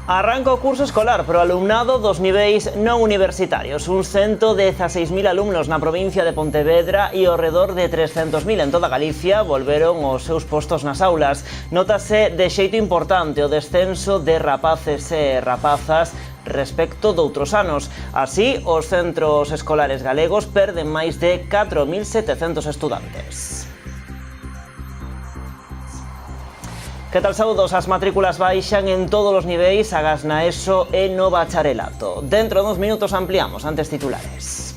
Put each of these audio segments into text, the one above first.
Arranca o curso escolar para o alumnado dos niveis non universitarios. Uns 116.000 alumnos na provincia de Pontevedra e ao redor de 300.000 en toda Galicia volveron aos seus postos nas aulas. Nótase de xeito importante o descenso de rapaces e rapazas respecto doutros anos. Así, os centros escolares galegos perden máis de 4.700 estudantes. Que tal, saúdos? As matrículas baixan en todos os niveis, agás na ESO e no bacharelato. Dentro duns minutos ampliamos antes titulares.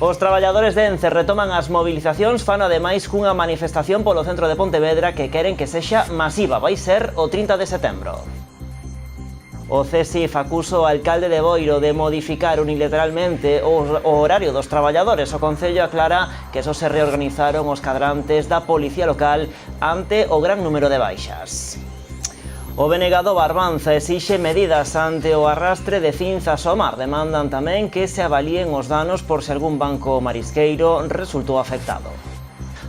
Os traballadores de ENCE retoman as mobilizacións, fan ademais cunha manifestación polo centro de Pontevedra que queren que sexa masiva. Vai ser o 30 de setembro. O CSIF acusa o alcalde de Boiro de modificar unilateralmente o horario dos traballadores. O Concello aclara que só se reorganizaron os cadrantes da Policía Local ante o gran número de baixas. O BNG do Barbanza exixe medidas ante o arrastre de cinzas ao mar. Demandan tamén que se avalíen os danos por se algún banco marisqueiro resultou afectado.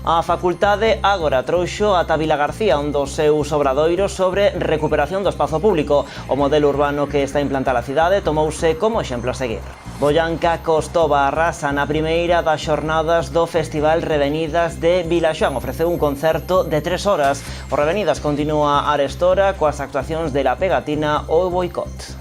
A Facultade agora trouxo ata Vilagarcía un dos seus obradoiros sobre recuperación do espazo público. O modelo urbano que está implantada a cidade tomouse como exemplo a seguir. Boianca Costova arrasa na primeira das xornadas do Festival Revenidas de Vilaxoán. Ofreceu un concerto de 3 horas. O Revenidas continúa arestora coas actuacións de La Pegatina ou Boicot.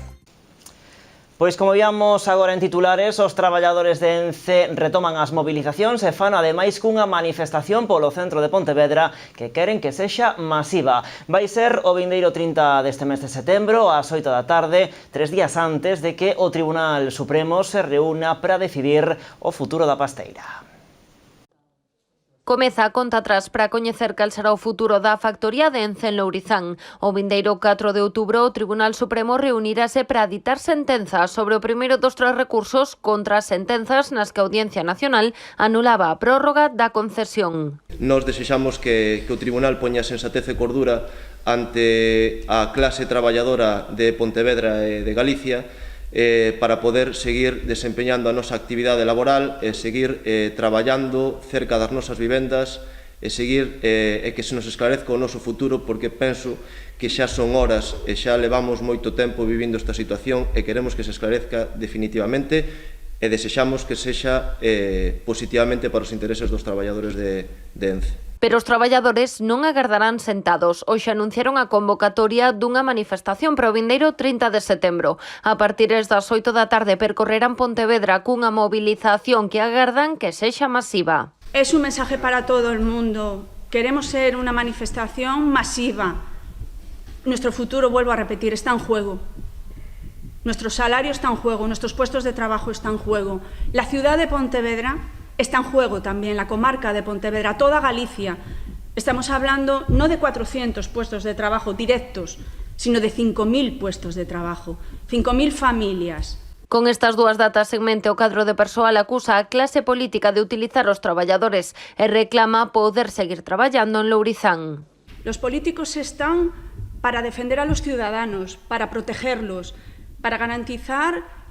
Pois como víamos agora en titulares, os traballadores de ENCE retoman as mobilizacións e fan ademais cunha manifestación polo centro de Pontevedra que queren que sexa masiva. Vai ser o vindeiro 30 deste mes de setembro ás 8 da tarde, 3 días antes de que o Tribunal Supremo se reúna para decidir o futuro da pasteira. Comeza a conta atrás para coñecer cal será o futuro da factoría de ENCE en Lourizán. O vindeiro 4 de outubro o Tribunal Supremo reunirase para ditar sentenzas sobre o primeiro dos 3 recursos contra as sentenzas nas que a Audiencia Nacional anulaba a prórroga da concesión. Nos desexamos que o Tribunal poña sensatez e cordura ante a clase traballadora de Pontevedra e de Galicia para poder seguir desempeñando a nosa actividade laboral e seguir traballando cerca das nosas vivendas e seguir que se nos esclarezca o noso futuro, porque penso que xa son horas e xa levamos moito tempo vivindo esta situación e queremos que se esclarezca definitivamente e desexamos que sexa positivamente para os intereses dos traballadores de ENCE. Pero os traballadores non agardarán sentados. Hoxe anunciaron a convocatoria dunha manifestación para o vindeiro 30 de setembro. A partir das 8 da tarde percorrerán Pontevedra cunha movilización que agardan que sexa masiva. Es un mensaje para todo el mundo. Queremos ser una manifestación masiva. Nuestro futuro, vuelvo a repetir, está en juego. Nuestro salario está en juego, nuestros puestos de trabajo están en juego. La ciudad de Pontevedra está en juego también, la comarca de Pontevedra, toda Galicia. Estamos hablando no de 400 puestos de trabajo directos, sino de 5.000 puestos de trabajo, 5.000 familias. Con estas dúas datas en mente, o cadro de persoal acusa a clase política de utilizar os traballadores e reclama poder seguir traballando en Lourizán. Los políticos están para defender a los ciudadanos, para protegerlos, para garantizar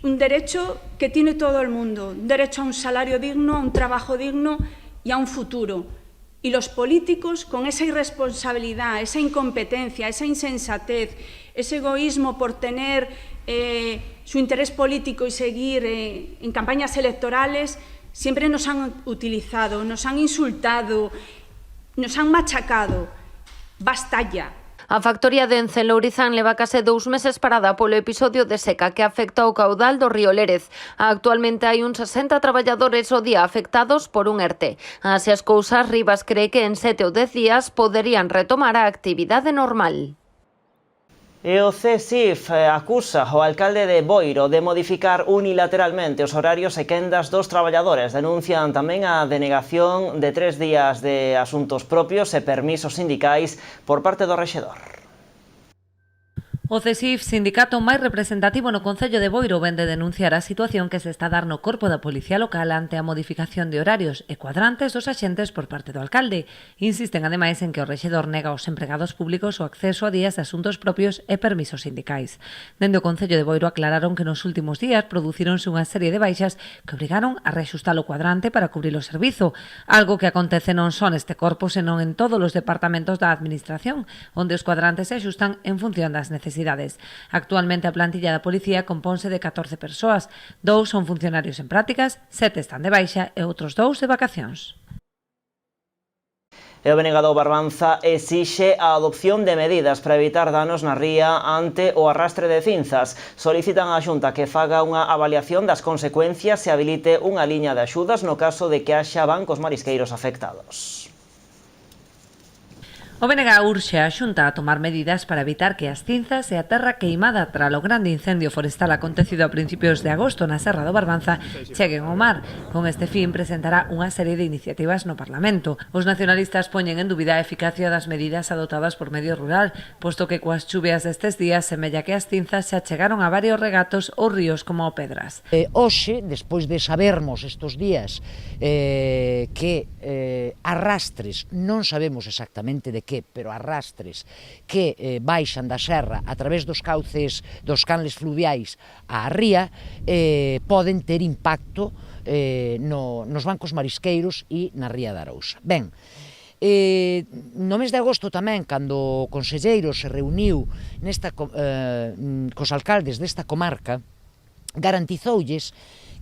un derecho que tiene todo el mundo, un derecho a un salario digno, a un trabajo digno y a un futuro. Y los políticos, con esa irresponsabilidad, esa incompetencia, esa insensatez, ese egoísmo por tener su interés político y seguir en campañas electorales, siempre nos han utilizado, nos han insultado, nos han machacado. Basta ya. A factoría de ENCE en Lourizán leva case 2 meses parada polo episodio de seca que afecta o caudal do río Lérez. Actualmente hai uns 60 traballadores ao día afectados por un ERTE. Así as cousas, Rivas cree que en 7 ou 10 días poderían retomar a actividade normal. E o CSIF acusa o alcalde de Boiro de modificar unilateralmente os horarios e quendas dos traballadores. Denuncian tamén a denegación de 3 días de asuntos propios e permisos sindicais por parte do rexedor. O CSIF, sindicato máis representativo no Concello de Boiro, vén de denunciar a situación que se está a dar no corpo da Policía Local ante a modificación de horarios e cuadrantes dos axentes por parte do alcalde. Insisten ademais en que o rexedor nega aos empregados públicos o acceso a días de asuntos propios e permisos sindicais. Dende o Concello de Boiro aclararon que nos últimos días producíronse unha serie de baixas que obrigaron a reaxustar o cuadrante para cubrir o servizo, algo que acontece non só neste corpo, senón en todos os departamentos da Administración, onde os cuadrantes se axustan en función das necesidades necesidades. Actualmente a plantilla da policía compónse de 14 persoas, 2 son funcionarios en prácticas, 7 están de baixa e outros 2 de vacacións. E o Benegado Barbanza exixe a adopción de medidas para evitar danos na ría ante o arrastre de cinzas. Solicitan á Xunta que faga unha avaliación das consecuencias e habilite unha liña de axudas no caso de que haxa bancos marisqueiros afectados. O BNG urxe a Xunta a tomar medidas para evitar que as cinzas e a terra queimada tras o grande incendio forestal acontecido a principios de agosto na Serra do Barbanza cheguen ao mar. Con este fin presentará unha serie de iniciativas no Parlamento. Os nacionalistas poñen en dúbida a eficacia das medidas adotadas por Medio Rural, posto que coas chuvias destes días semella que as cinzas xa chegaron a varios regatos ou ríos como o Pedras. Hoxe, despois de sabermos estes días que arrastres, non sabemos exactamente de que, pero arrastres que baixan da serra a través dos cauces dos canles fluviais á ría poden ter impacto nos bancos marisqueiros e na ría da Arousa. Ben, no mes de agosto tamén, cando o conselleiro se reuniu cos alcaldes desta comarca, garantizoulles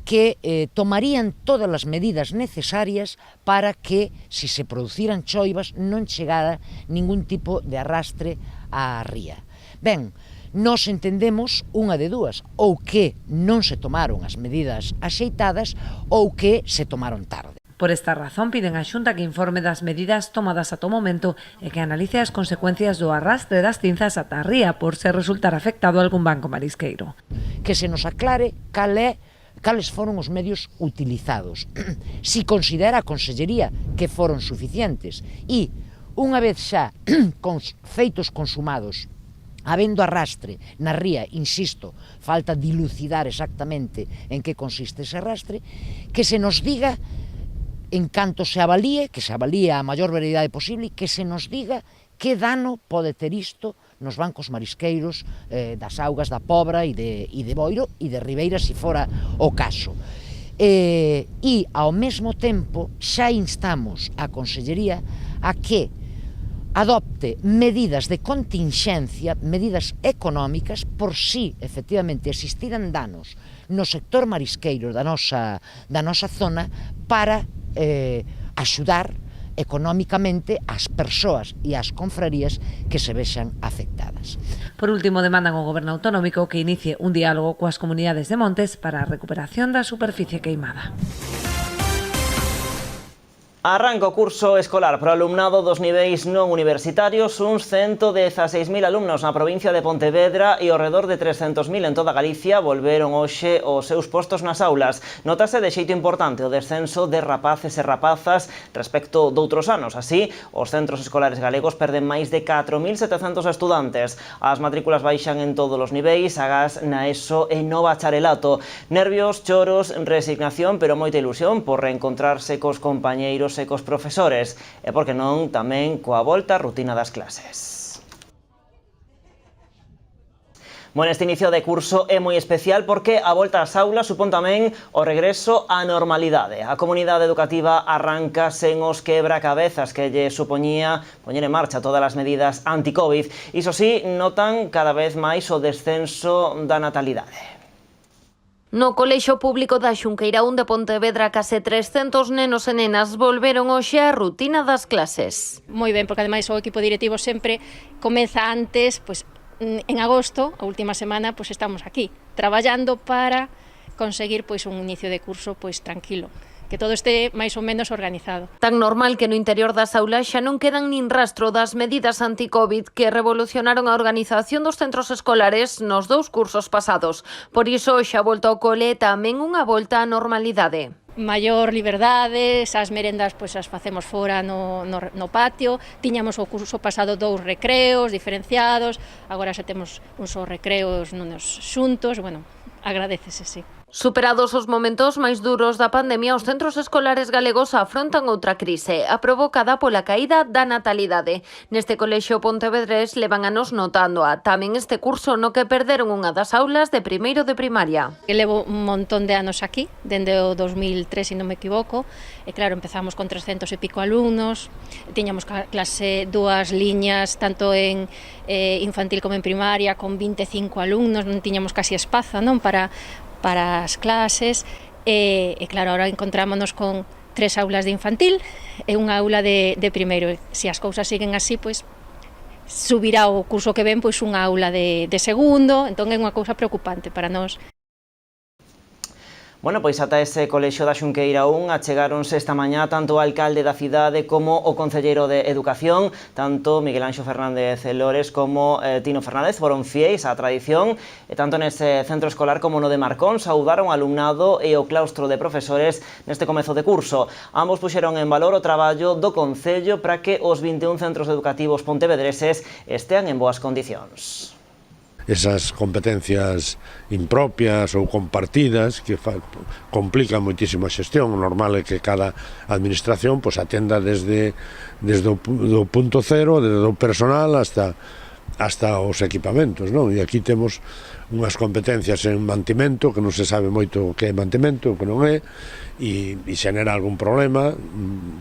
que tomarían todas as medidas necesarias para que, se se produciran choivas, non chegara ningún tipo de arrastre á ría. Ben, nós entendemos unha de dúas, ou que non se tomaron as medidas axeitadas ou que se tomaron tarde. Por esta razón piden á Xunta que informe das medidas tomadas ata o momento e que analice as consecuencias do arrastre das cinzas ata a ría por se resultar afectado algún banco marisqueiro. Que se nos aclare cales foron os medios utilizados, si considera a Consellería que foron suficientes e, unha vez xa feitos consumados, habendo arrastre na ría, insisto, falta dilucidar exactamente en que consiste ese arrastre, que se nos diga, en canto se avalíe, que se avalíe a maior veridade posible, que se nos diga que dano pode ter isto nos bancos marisqueiros das augas da Pobra e de Boiro e de Ribeira, se fora o caso. E, ao mesmo tempo, xa instamos a Consellería a que adopte medidas de continxencia, medidas económicas, por si, efectivamente, existiran danos no sector marisqueiro da nosa zona para axudar económicamente as persoas e as confrarías que se vexan afectadas. Por último, demandan ao Goberno autonómico que inicie un diálogo coas comunidades de montes para a recuperación da superficie queimada. Arranca o curso escolar para o alumnado dos niveis non universitarios, uns 116.000 alumnos na provincia de Pontevedra e ao redor de 300.000 en toda Galicia volveron hoxe aos seus postos nas aulas. Notase de xeito importante o descenso de rapaces e rapazas respecto doutros anos. Así, os centros escolares galegos perden máis de 4.700 estudantes. As matrículas baixan en todos os niveis, agás na ESO e no bacharelato. Nervios, choros, resignación, pero moita ilusión por reencontrarse cos compañeiros e cos profesores, e por que non tamén coa volta á rutina das clases. Bueno, este inicio de curso é moi especial porque a volta ás aulas supón tamén o regreso á normalidade. A comunidade educativa arranca sen os quebracabezas que lle supoñía poñer en marcha todas as medidas anti-Covid. Iso sí, notan cada vez máis o descenso da natalidade. No Colexio Público da Xunqueira 1 de Pontevedra, case 300 nenos e nenas volveron hoxe á rutina das clases. Moi ben, porque ademais o equipo directivo sempre comeza antes, pois en agosto, a última semana, pois estamos aquí, traballando para conseguir pois un inicio de curso pois tranquilo, que todo este máis ou menos organizado. Tan normal que no interior das aulas xa non quedan nin rastro das medidas anti-Covid que revolucionaron a organización dos centros escolares nos dous cursos pasados. Por iso xa volta ao cole tamén unha volta á normalidade. Maior liberdade, as merendas pois as facemos fora no patio, tiñamos o curso pasado 2 recreos diferenciados, agora xa temos uns recreos nunos xuntos, bueno, agradécese, sí. Superados os momentos máis duros da pandemia, os centros escolares galegos afrontan outra crise, a provocada pola caída da natalidade. Neste colexio pontevedrés levan anos notándoa, tamén este curso no que perderon unha das aulas de primeiro de primaria. Levo un montón de anos aquí, dende o 2003, se non me equivoco, e claro, empezamos con 300 e pico alumnos, tiñamos clase dúas liñas, tanto en infantil como en primaria, con 25 alumnos, non tiñamos casi espazo, non, para as clases, e claro, ahora encontrámonos con 3 aulas de infantil e unha aula de primeiro. Se as cousas siguen así, pois subirá o curso que ven pois unha aula de segundo, entón é unha cousa preocupante para nós. Bueno, pois ata ese colexio da Xunqueira 1 achegáronse esta mañá tanto o alcalde da cidade como o concelleiro de Educación, tanto Miguel Anxo Fernández Lores como Tino Fernández foron fiéis á tradición, e tanto nese centro escolar como no de Marcón saudaron o alumnado e o claustro de profesores neste comezo de curso. Ambos puxeron en valor o traballo do Concello para que os 21 centros educativos pontevedreses estean en boas condicións. Esas competencias impropias ou compartidas que complican moitísimo a xestión. O normal é que cada administración atenda desde o punto cero, desde o personal hasta os equipamentos, non? E aquí temos unhas competencias en mantimento que non se sabe moito o que é mantimento, o que non é, e xenera algún problema,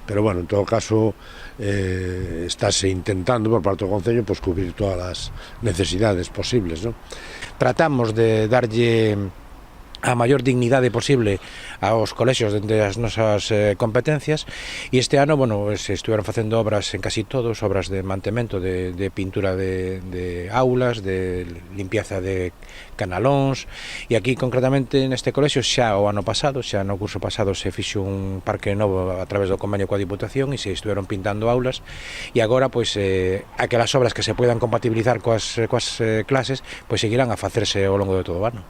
pero bueno, en todo caso estáse intentando por parte do Concello cubrir todas as necesidades posibles, non? Tratamos de darlle a maior dignidade posible aos colexios dende as nosas competencias, e este ano, se estiveron facendo obras en casi todos, obras de mantemento, de pintura de aulas, de limpieza de canalóns, e aquí concretamente neste colexio xa o ano pasado, xa no curso pasado se fixo un parque novo a través do convenio coa Diputación e se estiveron pintando aulas, e agora aquelas obras que se poidan compatibilizar coas clases seguirán a facerse ao longo de todo o ano.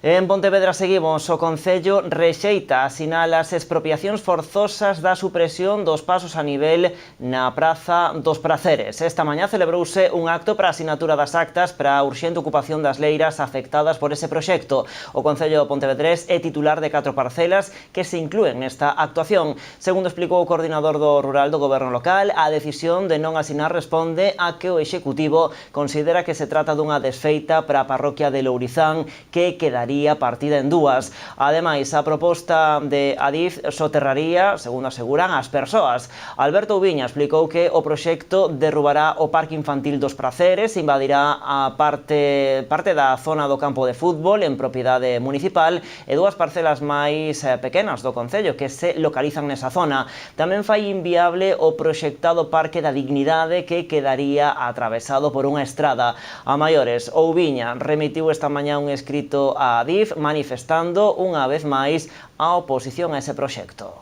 En Pontevedra seguimos, o Concello rexeita, asinala as expropiacións forzosas da supresión dos pasos a nivel na Praza dos Praceres. Esta mañá celebrouse un acto para a asinatura das actas para a urxente ocupación das leiras afectadas por ese proxecto. O Concello pontevedrés é titular de 4 parcelas que se inclúen nesta actuación. Segundo explicou o coordinador do rural do Goberno local, a decisión de non asinar responde a que o Executivo considera que se trata dunha desfeita para a parroquia de Lourizán que quedaría partida en dúas. Ademais, a proposta de Adif soterraría, segundo aseguran, as persoas. Alberto Ubiña explicou que o proxecto derrubará o Parque Infantil dos Praceres, invadirá a parte da zona do campo de fútbol en propiedade municipal e 2 parcelas máis pequenas do Concello que se localizan nesa zona. Tamén fai inviable o proxectado Parque da Dignidade que quedaría atravesado por unha estrada. A maiores, Oubiña remitiu esta mañá un escrito a Adif manifestando unha vez máis a oposición a ese proxecto.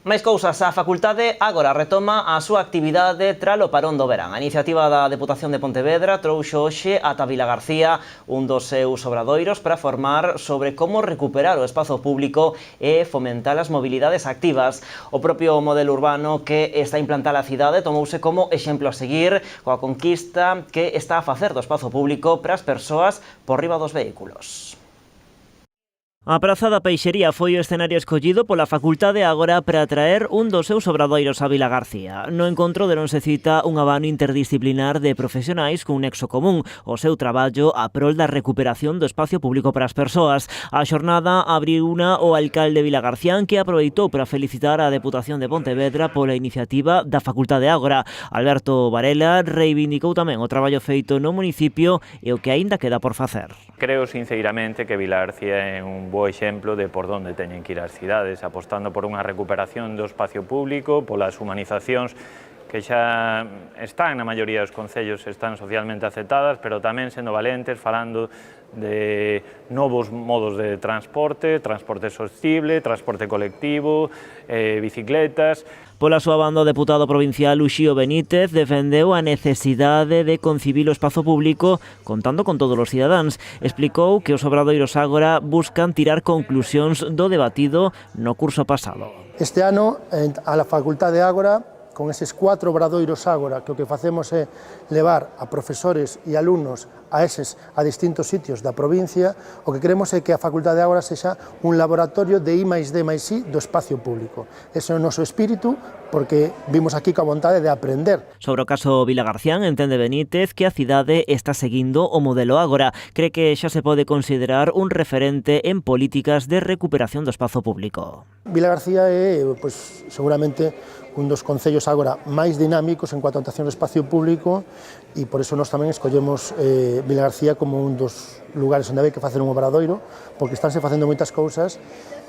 Máis cousas, a Facultade agora retoma a súa actividade tras o parón do verán. A iniciativa da Deputación de Pontevedra trouxo hoxe ata Vilagarcía un dos seus obradoiros para formar sobre como recuperar o espazo público e fomentar as mobilidades activas. O propio modelo urbano que está implantada a cidade tomouse como exemplo a seguir coa conquista que está a facer do espazo público para as persoas por riba dos vehículos. A Praza da Peixería foi o escenario escollido pola Facultade agora para traer un dos seus obradoiros a Vilagarcía. No encontro deronse cita un abano interdisciplinar de profesionais cun nexo común, o seu traballo a prol da recuperación do espacio público para as persoas. A xornada abriuna o alcalde Vilagarcián, que aproveitou para felicitar a Deputación de Pontevedra pola iniciativa da Facultade agora. Alberto Varela reivindicou tamén o traballo feito no municipio e o que aínda queda por facer. Creo sinceramente que Vilagarcía é un bo exemplo de por onde teñen que ir as cidades, apostando por unha recuperación do espacio público, polas humanizacións que xa están na maioría dos concellos, están socialmente aceptadas, pero tamén sendo valentes, falando de novos modos de transporte, transporte sostible, transporte colectivo, bicicletas. Pola súa banda, o deputado provincial Uxío Benítez defendeu a necesidade de concibir o espazo público contando con todos os cidadáns. Explicou que os obradoiros agora buscan tirar conclusións do debatido no curso pasado. Este ano, a la Facultade Ágora con eses 4 obradoiros agora, que o que facemos é levar a profesores e alumnos a distintos sitios da provincia, o que queremos é que a Facultade de Ágora sexa un laboratorio de I+D+I do espacio público. Ese é o noso espírito, porque vimos aquí coa vontade de aprender. Sobre o caso Vilagarcía, entende Benítez que a cidade está seguindo o modelo Ágora. Cree que xa se pode considerar un referente en políticas de recuperación do espazo público. Vilagarcía é, seguramente, un dos concellos agora máis dinámicos en cuanto a dotación do espacio público e por iso nós tamén escollemos Vilagarcía como un dos lugares onde hai que facer un obradoiro, porque estánse facendo moitas cousas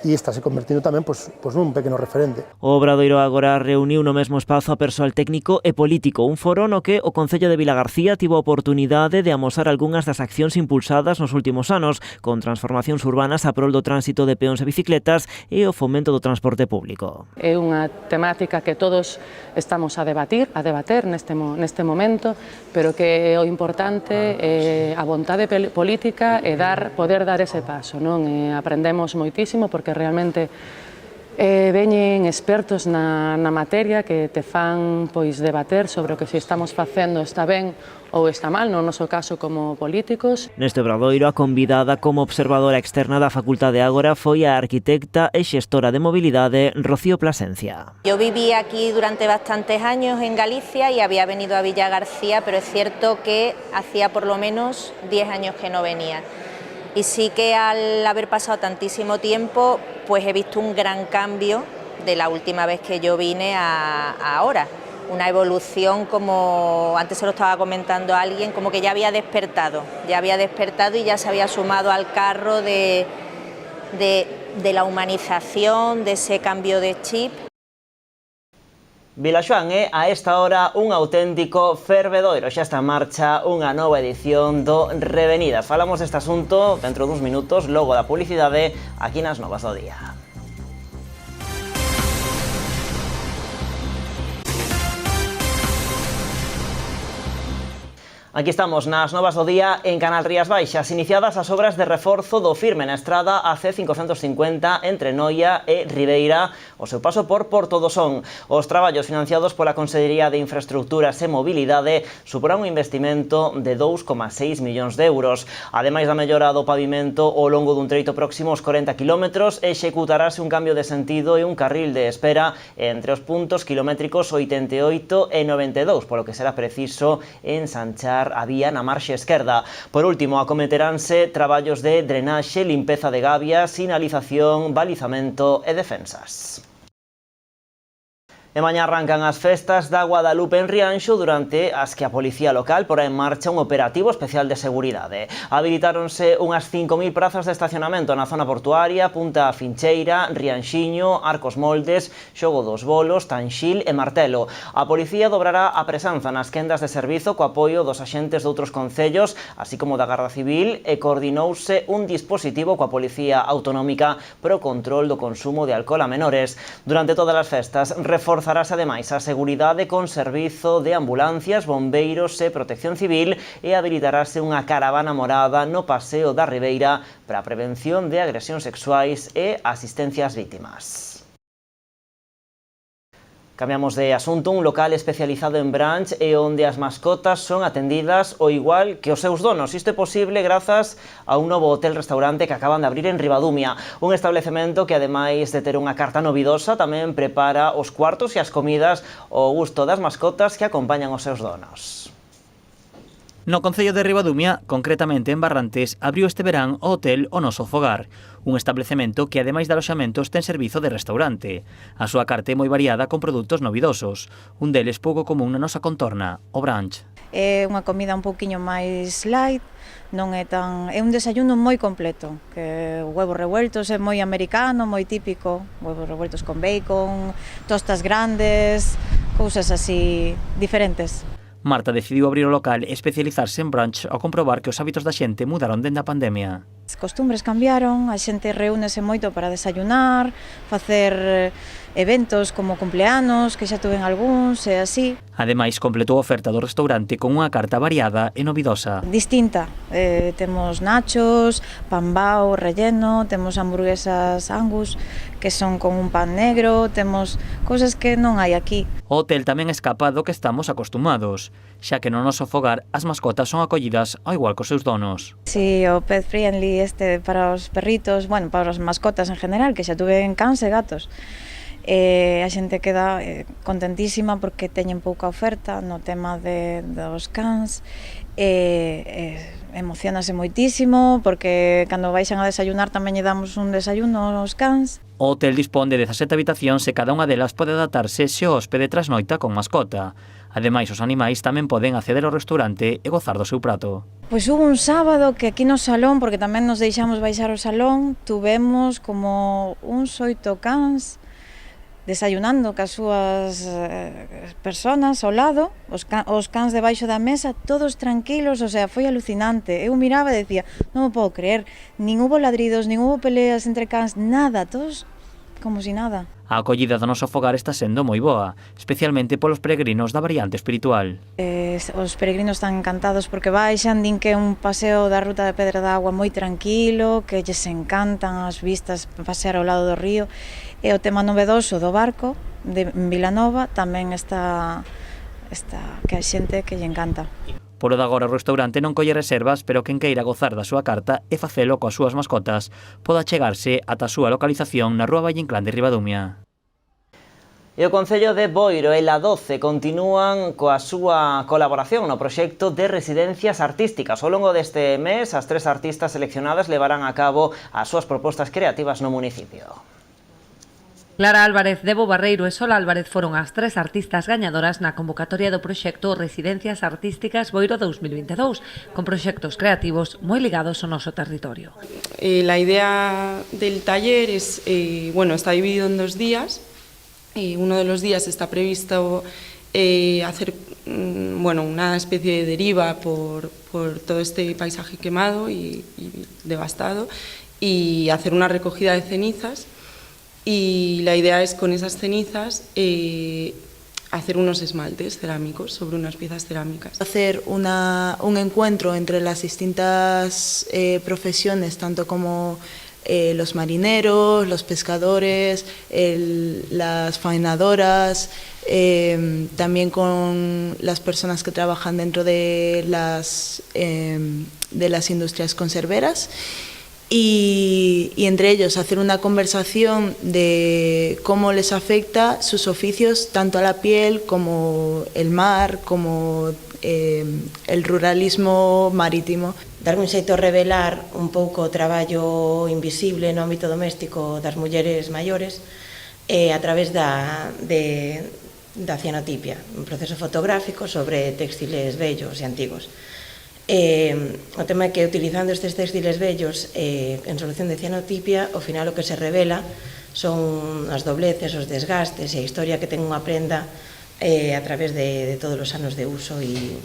e está se convertindo tamén nun pequeno referente. O Obradoiro agora reuniu no mesmo espazo a persoal técnico e político, un foro no que o Concello de Vilagarcía tivo a oportunidade de amosar algunhas das accións impulsadas nos últimos anos, con transformacións urbanas a prol do tránsito de peóns e bicicletas e o fomento do transporte público. É unha temática que todos estamos a debater neste momento, pero que o importante é a vontade política e poder dar ese paso, non? Aprendemos moitísimo porque realmente veñen expertos na materia que te fan debater sobre o que se estamos facendo está ben ou está mal, no noso caso como políticos. Neste obradoiro, a convidada como observadora externa da Facultade de Ágora foi a arquitecta e xestora de mobilidade Rocío Plasencia. Yo viví aquí durante bastantes años en Galicia y había venido a Villagarcía, pero es cierto que hacía por lo menos 10 años que no venía. Y sí que al haber pasado tantísimo tiempo, pues he visto un gran cambio de la última vez que yo vine a ahora. Una evolución, como antes se lo estaba comentando a alguien, como que ya había despertado y ya se había sumado al carro de la humanización, de ese cambio de chip. Vilaxoán é a esta hora un auténtico fervedoiro. Xa está en marcha unha nova edición do Revenidas. Falamos deste asunto dentro duns minutos, logo da publicidade, aquí nas Novas do Día. Aquí estamos nas Novas do Día en Canal Rías Baixas, iniciadas as obras de reforzo do firme na estrada AC550 entre Noia e Ribeira, o seu paso por Porto do Son. Os traballos financiados pola Consellería de Infraestructuras e Mobilidade suporán un investimento de 2,6 millóns de euros. Ademais da mellora do pavimento ao longo dun treito próximo aos 40 km, executarase un cambio de sentido e un carril de espera entre os puntos kilométricos 88 e 92, polo que será preciso ensanchar a vía na marxe esquerda. Por último, acometeránse traballos de drenaxe, limpeza de gabias, sinalización, balizamento e defensas. E mañá arrancan as festas da Guadalupe en Rianxo, durante as que a Policía Local porá en marcha un operativo especial de seguridade. Habilitáronse unhas 5.000 prazas de estacionamento na zona portuaria, Punta Fincheira, Rianxiño, Arcos Moldes, Xogo dos Bolos, Tanxil e Martelo. A Policía dobrará a presenza nas quendas de servizo co apoio dos axentes de outros concellos, así como da Garda Civil, e coordinouse un dispositivo coa Policía Autonómica para o control do consumo de alcohol a menores. Durante todas as festas, reforzarase ademais a seguridade con servizo de ambulancias, bombeiros e protección civil, e habilitarase unha caravana morada no Paseo da Ribeira para a prevención de agresións sexuais e asistencia ás vítimas. Cambiamos de asunto. Un local especializado en brunch e onde as mascotas son atendidas ao igual que os seus donos. Isto é posible grazas a un novo hotel-restaurante que acaban de abrir en Ribadumia. Un establecemento que, ademais de ter unha carta novidosa, tamén prepara os cuartos e as comidas ao gusto das mascotas que acompañan os seus donos. No concello de Ribadumia, concretamente en Barrantes, abriu este verán o Hotel O Noso Fogar, un establecemento que, ademais de aloxamentos, ten servizo de restaurante. A súa carta é moi variada con produtos novidosos. Un deles pouco común na nosa contorna, o brunch. É unha comida un pouquiño máis light, non é tan... é un desayuno moi completo, que huevos revueltos é moi americano, moi típico, huevos revueltos con bacon, tostas grandes, cousas así diferentes. Marta decidiu abrir o local e especializarse en brunch ao comprobar que os hábitos da xente mudaron dende a pandemia. As costumbres cambiaron, a xente reúnese moito para desayunar, facer eventos como cumpleanos, que xa tuven algúns e así. Ademais, completou a oferta do restaurante con unha carta variada e novidosa. Distinta, temos nachos, pan bao relleno, temos hamburguesas Angus, que son con un pan negro, temos cousas que non hai aquí. O hotel tamén escapa do que estamos acostumados, xa que no noso fogar as mascotas son acollidas ao igual cos seus donos. Si, o pet friendly para os perritos, bueno, para as mascotas en general, que xa tuven cans e gatos. A xente queda contentísima porque teñen pouca oferta no tema dos cans, emocionase moitísimo porque cando baixan a desayunar tamén lle damos un desayuno aos cans. O hotel dispón de 17 habitacións e cada unha delas pode adaptarse se o hóspede trasnoita con mascota. Ademais, os animais tamén poden acceder ao restaurante e gozar do seu prato. Pois hubo un sábado que aquí no salón, porque tamén nos deixamos baixar o salón, tuvemos como uns 8 cans desayunando cas súas personas ao lado, os cans debaixo da mesa, todos tranquilos, o sea, foi alucinante. Eu miraba e decía, non me podo creer, nin hubo ladridos, nin hubo peleas entre cans, nada, todos como si nada. A acollida do noso fogar está sendo moi boa, especialmente polos peregrinos da variante espiritual. Os peregrinos están encantados porque baixan, din que é un paseo da ruta de Pedra da Agua moi tranquilo, que lles encantan as vistas, pasear ao lado do río, e o tema novedoso do barco de Vilanova tamén está que a xente que lle encanta. Polo de agora o restaurante non colle reservas, pero quen queira gozar da súa carta e facelo coas súas mascotas poda chegarse ata a súa localización na Rúa Valle Inclán de Ribadumia. E o Concello de Boiro e la 12 continúan coa súa colaboración no proxecto de residencias artísticas. Ao longo deste mes, as 3 artistas seleccionadas levarán a cabo as súas propostas creativas no municipio. Clara Álvarez, Debo Barreiro e Sol Álvarez foron as 3 artistas gañadoras na convocatoria do proxecto Residencias Artísticas Boiro 2022, con proxectos creativos moi ligados ao noso territorio. La idea del taller está dividido en 2 días. Uno de los días está previsto hacer una especie de deriva por todo este paisaje quemado y devastado y hacer una recogida de cenizas. Y la idea es con esas cenizas hacer unos esmaltes cerámicos sobre unas piezas cerámicas. Hacer un encuentro entre las distintas profesiones, tanto como los marineros, los pescadores, las faenadoras, también con las personas que trabajan dentro de las industrias conserveras. Y entre ellos hacer una conversación de cómo les afecta sus oficios tanto a la piel como el mar, como el ruralismo marítimo. Darme un xeito a revelar un pouco o traballo invisible no ámbito doméstico das mulleres maiores a través da cianotipia, un proceso fotográfico sobre textiles bellos e antigos. O tema é que utilizando estes textiles bellos en solución de cianotipia, ao final o que se revela son as dobleces, os desgastes e a historia que ten unha prenda a través de todos os anos de uso e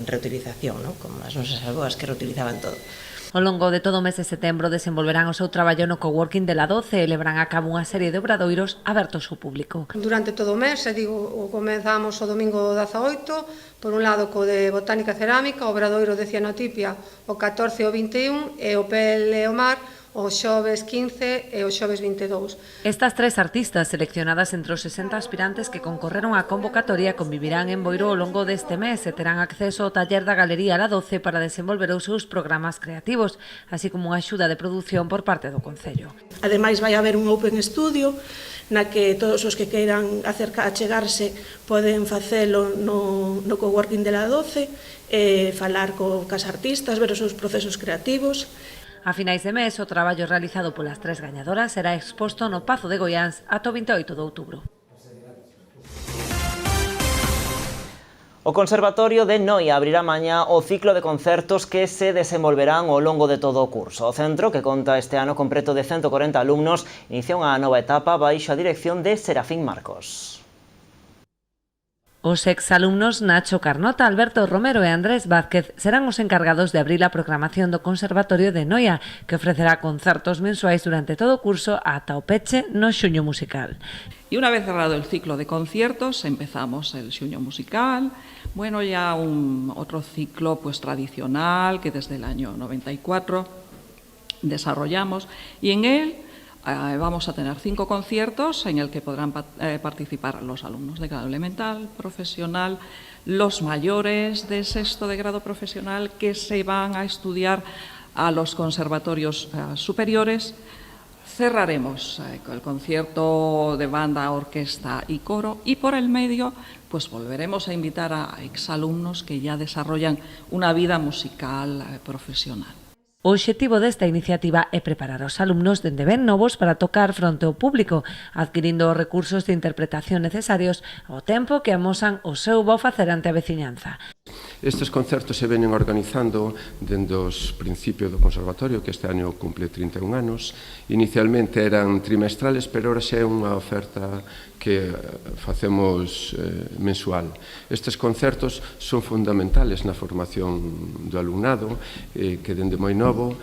reutilización, como as nosas avoas que reutilizaban todo. Ao longo de todo o mes de setembro desenvolverán o seu traballo no coworking de la 12 e levarán a cabo unha serie de obradoiros abertos ao público. Durante todo o mes, comenzamos o domingo 18, por un lado co de Botánica Cerámica, o obradoiro de cianotipia o 14 e o 21 e o Pel e o Mar o xoves 15 e o xoves 22. Estas 3 artistas seleccionadas entre os 60 aspirantes que concorreron á convocatoria convivirán en Boiro ao longo deste mes e terán acceso ao taller da Galería La 12 para desenvolver os seus programas creativos, así como unha axuda de produción por parte do Concello. Ademais, vai haber un Open Studio na que todos os que queiran achegarse poden facelo no coworking de La 12, falar cas artistas, ver os seus procesos creativos. A finais de mes, o traballo realizado polas 3 gañadoras será exposto no Pazo de Goiáns ata o 28 de outubro. O Conservatorio de Noia abrirá mañá o ciclo de concertos que se desenvolverán ao longo de todo o curso. O centro, que conta este ano con preto de 140 alumnos, inicia unha nova etapa baixo a dirección de Serafín Marcos. Os exalumnos Nacho Carnota, Alberto Romero e Andrés Vázquez serán os encargados de abrir a programación do Conservatorio de Noia, que ofrecerá concertos mensuais durante todo o curso ata o peche no Xuño Musical. Y una vez cerrado el ciclo de conciertos, empezamos el Xuño Musical, bueno, ya otro ciclo pues tradicional que desde el año 94 desarrollamos, y en él vamos a tener 5 conciertos en el que podrán participar los alumnos de grado elemental, profesional, los mayores de sexto de grado profesional que se van a estudiar a los conservatorios superiores. Cerraremos el concierto de banda, orquesta y coro, y por el medio pues volveremos a invitar a exalumnos que ya desarrollan una vida musical profesional. O obxectivo desta iniciativa é preparar os alumnos dende ben novos para tocar fronte ao público, adquirindo os recursos de interpretación necesarios ao tempo que amosan o seu bo facer ante a veciñanza. Estes concertos se veñen organizando dende os principios do Conservatorio, que este ano cumple 31 anos. Inicialmente eran trimestrales, pero ahora xa é unha oferta que facemos mensual. Estes concertos son fundamentales na formación do alumnado, que dende moi novo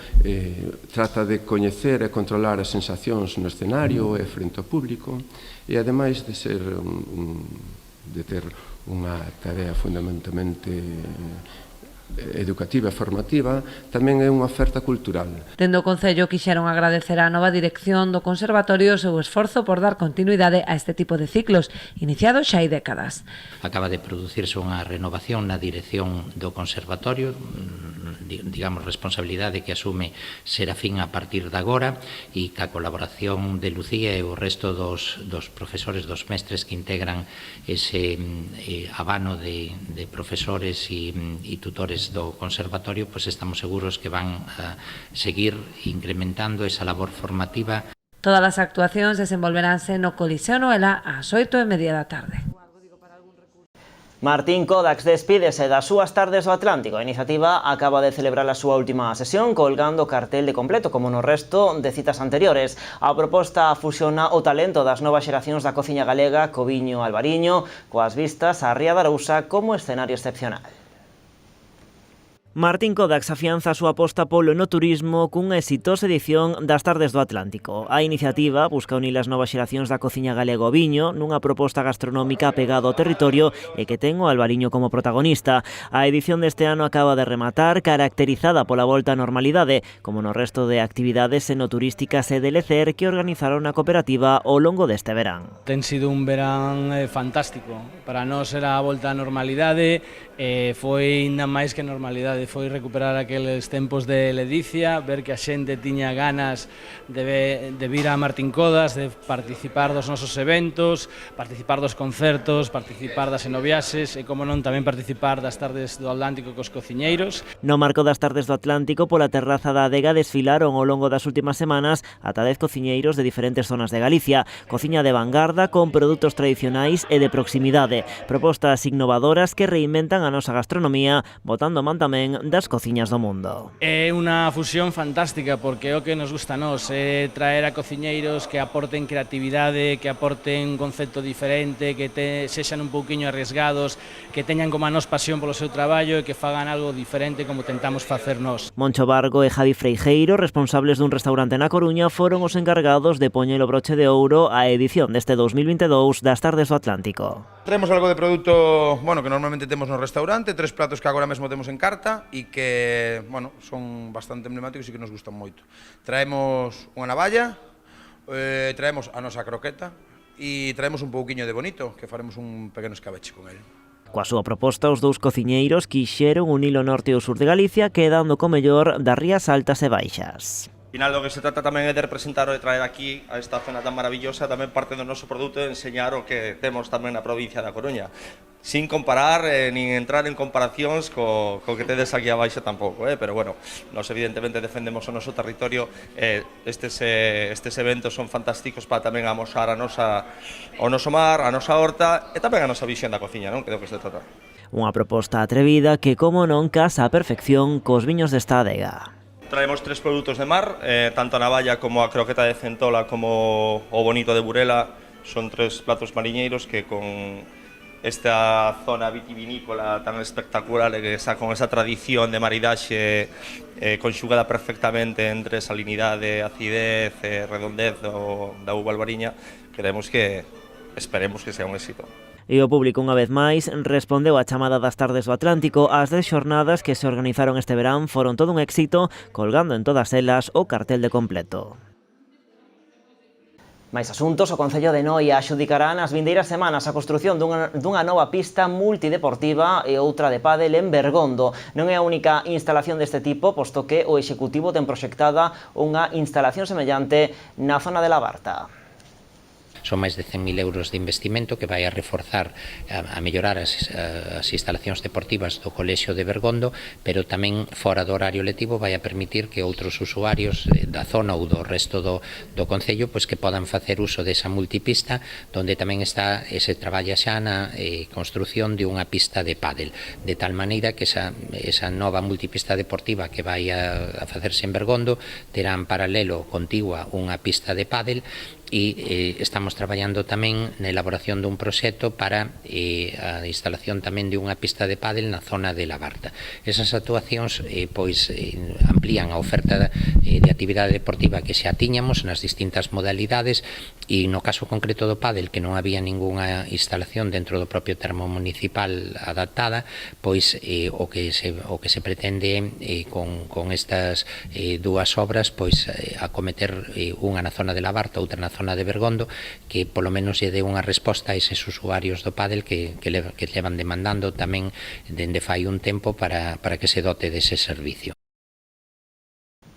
trata de coñecer e controlar as sensacións no escenario e frente ao público, e ademais de ser de ter unha tarea fundamentalmente educativa e formativa, tamén é unha oferta cultural. Dende o Concello quixeron agradecer á nova dirección do Conservatorio o seu esforzo por dar continuidade a este tipo de ciclos, iniciados xa hai décadas. Acaba de producirse unha renovación na dirección do Conservatorio, digamos, responsabilidade que asume Serafín a partir de agora, e ca colaboración de Lucía e o resto dos profesores, dos mestres que integran ese abano de profesores e tutores do Conservatorio, pues estamos seguros que van a seguir incrementando esa labor formativa. Todas as actuacións desenvolveránse no Coliseo Noela ás 8:30 da tarde. Martín Kodax despídese das súas tardes do Atlántico. A iniciativa acaba de celebrar a súa última sesión colgando cartel de completo, como no resto de citas anteriores. A proposta fusiona o talento das novas xeracións da cociña galega co viño albariño, coas vistas á Ría da Arousa como escenario excepcional. Martín Kodax afianza a súa aposta polo enoturismo cunha exitosa edición das Tardes do Atlántico. A iniciativa busca unir as novas xeracións da cociña galega ao viño nunha proposta gastronómica apegada ao territorio e que ten o albariño como protagonista. A edición deste ano acaba de rematar, caracterizada pola volta á normalidade, como no resto de actividades enoturísticas e de lecer que organizaron a cooperativa ao longo deste verán. Ten sido un verán fantástico. Para nós era a volta á normalidade, foi ainda máis que normalidade. Foi recuperar aqueles tempos de ledicia, ver que a xente tiña ganas de vir a Martín Kodax, de participar dos nosos eventos, participar dos concertos, participar das enoviaxes e, como non, tamén participar das Tardes do Atlántico cos cociñeiros. No marco das Tardes do Atlántico, pola terraza da adega desfilaron ao longo das últimas semanas ata 10 cociñeiros de diferentes zonas de Galicia. Cociña de vanguarda con produtos tradicionais e de proximidade. Propostas innovadoras que reinventan a nosa gastronomía, botando man tamén das cociñas do mundo. É unha fusión fantástica porque é o que nos gusta a nós, é traer a cociñeiros que aporten creatividade, que aporten un concepto diferente, que sexan un pouquiño arriesgados, que teñan como a nós pasión polo seu traballo e que fagan algo diferente como tentamos facer nós. Moncho Vargo e Javi Freijeiro, responsables dun restaurante na Coruña, foron os encargados de poñer o broche de ouro á edición deste 2022 das Tardes do Atlántico. Traemos algo de produto, bueno, que normalmente temos no restaurante, 3 pratos que agora mesmo temos en carta e que, bueno, son bastante emblemáticos e que nos gustan moito. Traemos unha navalla, traemos a nosa croqueta e traemos un pouquiño de bonito, que faremos un pequeno escabeche con ele. Coa súa proposta, os dous cociñeiros quixeron unir o norte e o sur de Galicia, quedando co mellor das rías altas e baixas. Al final, lo que se trata tamén é de representar e de traer aquí a esta zona tan maravillosa tamén parte do noso produto e enseñar o que temos tamén na provincia da Coruña. Sin comparar, nin entrar en comparacións co que tedes aquí abaixo tampouco, pero bueno, nos evidentemente defendemos o noso territorio, estes eventos son fantásticos para tamén amosar o noso mar, a nosa horta e tamén a nosa visión da cociña, non? Que é o que se trata. Unha proposta atrevida que, como non, casa a perfección cos viños desta adega. Traemos 3 produtos de mar, tanto a navalla como a croqueta de centola como o bonito de Burela, son 3 platos mariñeiros que con esta zona vitivinícola tan espectacular e que está con esa tradición de maridaxe conxugada perfectamente entre salinidade, acidez, redondez da uva albariña, esperemos que sea un éxito. E o público, unha vez máis, respondeu á chamada das tardes do Atlántico. As 10 xornadas que se organizaron este verán foron todo un éxito, colgando en todas elas o cartel de completo. Máis asuntos, o Concello de Noia axudicará nas vindeiras semanas a construción dunha nova pista multideportiva e outra de pádel en Bergondo. Non é a única instalación deste tipo, posto que o Executivo ten proxectada unha instalación semellante na zona de Labarta. Son máis de 100.000 euros de investimento que vai a reforzar, a mellorar as instalacións deportivas do Colexio de Bergondo, pero tamén fora do horario lectivo vai a permitir que outros usuarios da zona ou do resto do Concello pois que podan facer uso desa multipista, onde tamén está se traballa xa na construción de unha pista de pádel, de tal maneira que esa nova multipista deportiva que vai a facerse en Bergondo terá en paralelo contigua unha pista de pádel, e estamos traballando tamén na elaboración dun proxecto para a instalación tamén de unha pista de pádel na zona de Labarta. Esas actuacións amplían a oferta de actividade deportiva que xa tiñamos nas distintas modalidades, e no caso concreto do pádel, que non había ningunha instalación dentro do propio termo municipal adaptada, pois o que se pretende con estas dúas obras pois acometer unha na zona de Labarta, outra na zona de Bergondo, que polo menos lle dé unha resposta a eses usuarios do pádel que levan demandando tamén dende fai un tempo para que se dote dese servicio.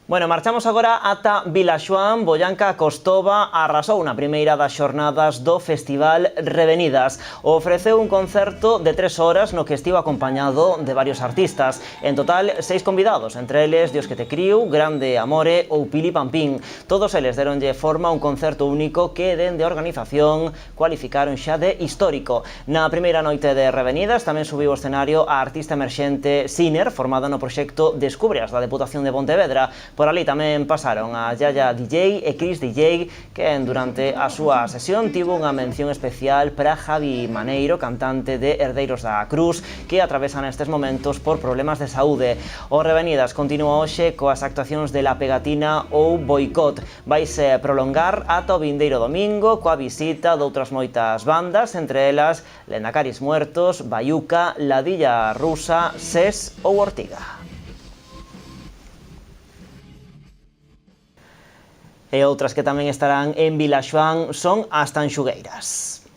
Bueno, marchamos agora ata Vilaxoán. Boyanca Costova arrasou na primeira das xornadas do Festival Revenidas. Ofreceu un concerto de 3 horas no que estivo acompañado de varios artistas. En total, 6 convidados, entre eles Dios que te criu, Grande Amore ou Pili Pampín. Todos eles deronlle forma a un concerto único que dende a organización cualificaron xa de histórico. Na primeira noite de Revenidas tamén subiu ao escenario a artista emerxente Siner, formada no proxecto Descubreas da Deputación de Pontevedra. Por ali tamén pasaron a Yaya DJ e Chris DJ, que durante a súa sesión tivo unha mención especial para Javi Maneiro, cantante de Herdeiros da Cruz, que atravesan estes momentos por problemas de saúde. O Revenidas continúa hoxe coas actuacións de La Pegatina ou Boicot. Vaise prolongar ata o vindeiro domingo coa visita doutras moitas bandas, entre elas Lendacaris Muertos, Bayuca, Ladilla Rusa, SES ou Ortiga. E outras que tamén estarán en Vilaxoán son as Tanxugueiras.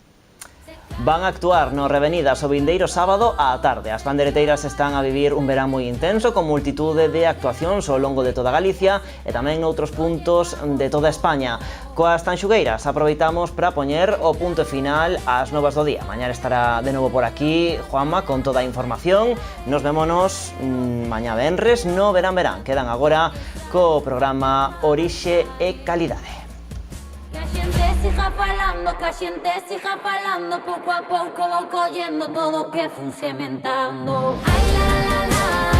Van a actuar no Revenidas o vindeiro sábado á tarde. As pandereteiras están a vivir un verán moi intenso, con multitude de actuacións ao longo de toda Galicia e tamén noutros puntos de toda España. Coas Tanxugueiras aproveitamos para poñer o punto final ás novas do día. Mañá estará de novo por aquí Juanma con toda a información. Nos vémonos mañá venres no Verán Verán. Quedan agora co programa Orixe e Calidade. Siga falando, que a xente siga falando, pouco a pouco vou collendo todo o que fun sementando. Ai, la, la, la.